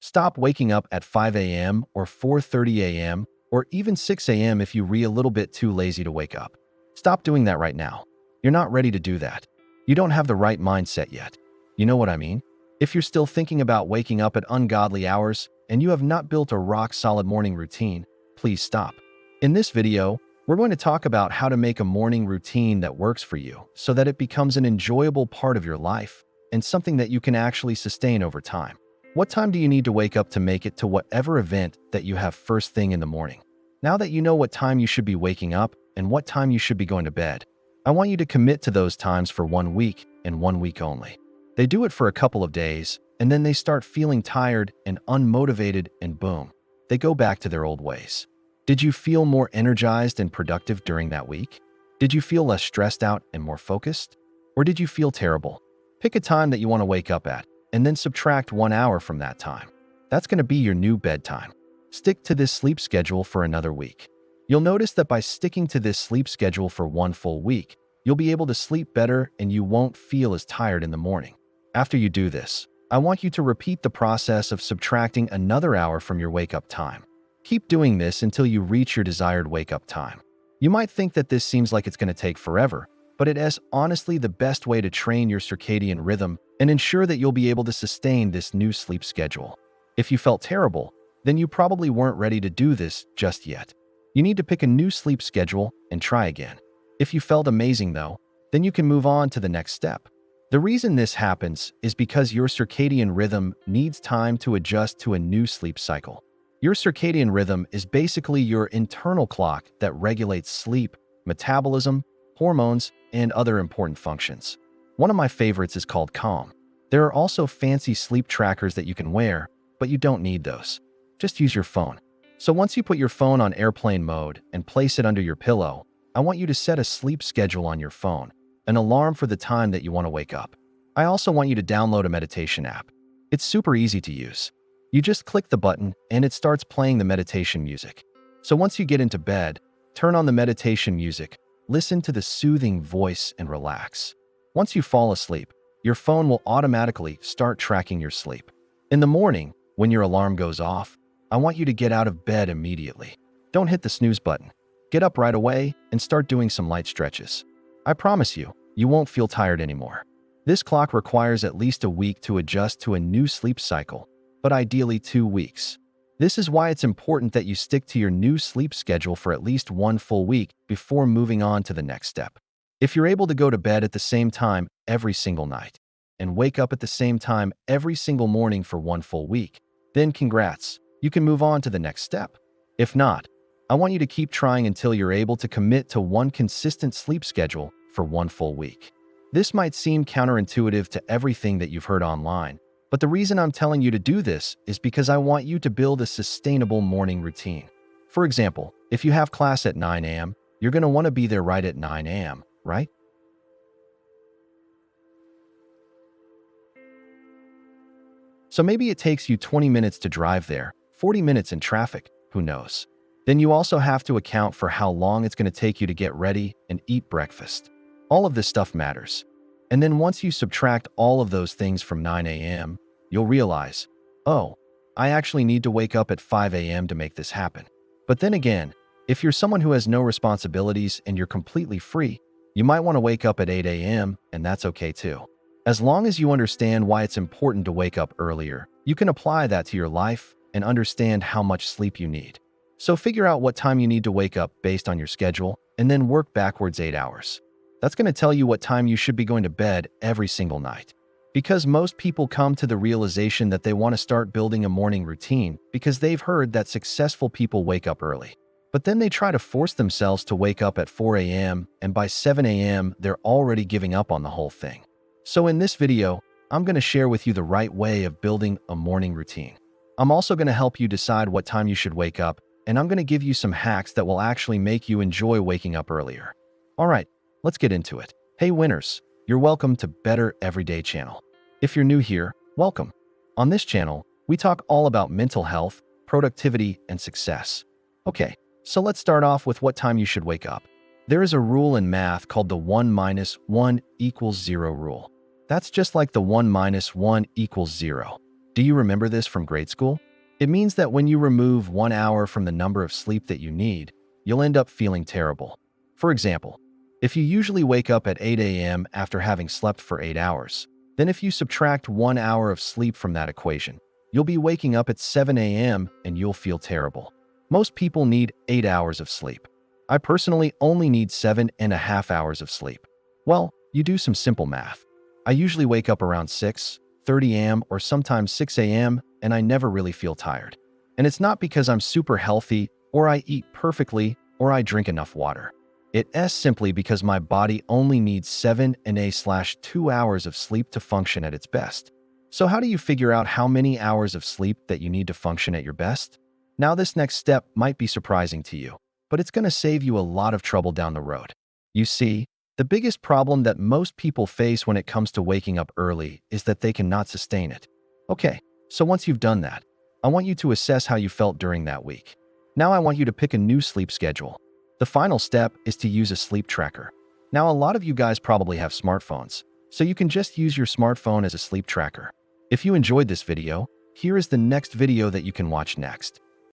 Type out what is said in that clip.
Stop waking up at 5 a.m. or 4:30 a.m. or even 6 a.m. if you're a little bit too lazy to wake up. Stop doing that right now. You're not ready to do that. You don't have the right mindset yet. You know what I mean? If you're still thinking about waking up at ungodly hours and you have not built a rock-solid morning routine, please stop. In this video, we're going to talk about how to make a morning routine that works for you so that it becomes an enjoyable part of your life and something that you can actually sustain over time. What time do you need to wake up to make it to whatever event that you have first thing in the morning? Now that you know what time you should be waking up and what time you should be going to bed, I want you to commit to those times for 1 week and 1 week only. They do it for a couple of days, and then they start feeling tired and unmotivated, and boom, they go back to their old ways. Did you feel more energized and productive during that week? Did you feel less stressed out and more focused? Or did you feel terrible? Pick a time that you want to wake up at, and then subtract 1 hour from that time. That's going to be your new bedtime. Stick to this sleep schedule for another week. You'll notice that by sticking to this sleep schedule for 1 full week, you'll be able to sleep better and you won't feel as tired in the morning. After you do this, I want you to repeat the process of subtracting another hour from your wake-up time. Keep doing this until you reach your desired wake-up time. You might think that this seems like it's going to take forever, but it is honestly the best way to train your circadian rhythm and ensure that you'll be able to sustain this new sleep schedule. If you felt terrible, then you probably weren't ready to do this just yet. You need to pick a new sleep schedule and try again. If you felt amazing though, then you can move on to the next step. The reason this happens is because your circadian rhythm needs time to adjust to a new sleep cycle. Your circadian rhythm is basically your internal clock that regulates sleep, metabolism, hormones, and other important functions. One of my favorites is called Calm. There are also fancy sleep trackers that you can wear, but you don't need those. Just use your phone. So once you put your phone on airplane mode and place it under your pillow, I want you to set a sleep schedule on your phone, an alarm for the time that you want to wake up. I also want you to download a meditation app. It's super easy to use. You just click the button and it starts playing the meditation music. So once you get into bed, turn on the meditation music, listen to the soothing voice and relax. Once you fall asleep, your phone will automatically start tracking your sleep. In the morning, when your alarm goes off, I want you to get out of bed immediately. Don't hit the snooze button. Get up right away and start doing some light stretches. I promise you, you won't feel tired anymore. This clock requires at least a week to adjust to a new sleep cycle, but ideally 2 weeks. This is why it's important that you stick to your new sleep schedule for at least 1 full week before moving on to the next step. If you're able to go to bed at the same time every single night and wake up at the same time every single morning for 1 full week, then congrats, you can move on to the next step. If not, I want you to keep trying until you're able to commit to one consistent sleep schedule for 1 full week. This might seem counterintuitive to everything that you've heard online, but the reason I'm telling you to do this is because I want you to build a sustainable morning routine. For example, if you have class at 9 a.m., you're going to want to be there right at 9 a.m., right? So maybe it takes you 20 minutes to drive there, 40 minutes in traffic, who knows? Then you also have to account for how long it's going to take you to get ready and eat breakfast. All of this stuff matters. And then once you subtract all of those things from 9 a.m., you'll realize, oh, I actually need to wake up at 5 a.m. to make this happen. But then again, if you're someone who has no responsibilities and you're completely free, you might want to wake up at 8 a.m., and that's okay too. As long as you understand why it's important to wake up earlier, you can apply that to your life and understand how much sleep you need. So figure out what time you need to wake up based on your schedule, and then work backwards 8 hours. That's going to tell you what time you should be going to bed every single night. Because most people come to the realization that they want to start building a morning routine because they've heard that successful people wake up early. But then they try to force themselves to wake up at 4 a.m., and by 7 a.m., they're already giving up on the whole thing. So in this video, I'm going to share with you the right way of building a morning routine. I'm also going to help you decide what time you should wake up, and I'm going to give you some hacks that will actually make you enjoy waking up earlier. All right, let's get into it. Hey winners, you're welcome to Better Everyday channel. If you're new here, welcome. On this channel, we talk all about mental health, productivity, and success. Okay, so let's start off with what time you should wake up. There is a rule in math called the 1 minus 1 equals 0 rule. That's just like the 1 minus 1 equals 0. Do you remember this from grade school? It means that when you remove 1 hour from the number of sleep that you need, you'll end up feeling terrible. For example, if you usually wake up at 8 a.m. after having slept for 8 hours, then if you subtract 1 hour of sleep from that equation, you'll be waking up at 7 a.m. and you'll feel terrible. Most people need 8 hours of sleep. I personally only need 7.5 hours of sleep. Well, you do some simple math. I usually wake up around 6:30 a.m. or sometimes 6 a.m. and I never really feel tired. And it's not because I'm super healthy or I eat perfectly or I drink enough water. It's simply because my body only needs 7.2 hours of sleep to function at its best. So how do you figure out how many hours of sleep that you need to function at your best? Now this next step might be surprising to you, but it's going to save you a lot of trouble down the road. You see, the biggest problem that most people face when it comes to waking up early is that they cannot sustain it. Okay, so once you've done that, I want you to assess how you felt during that week. Now I want you to pick a new sleep schedule. The final step is to use a sleep tracker. Now a lot of you guys probably have smartphones, so you can just use your smartphone as a sleep tracker. If you enjoyed this video, here is the next video that you can watch next.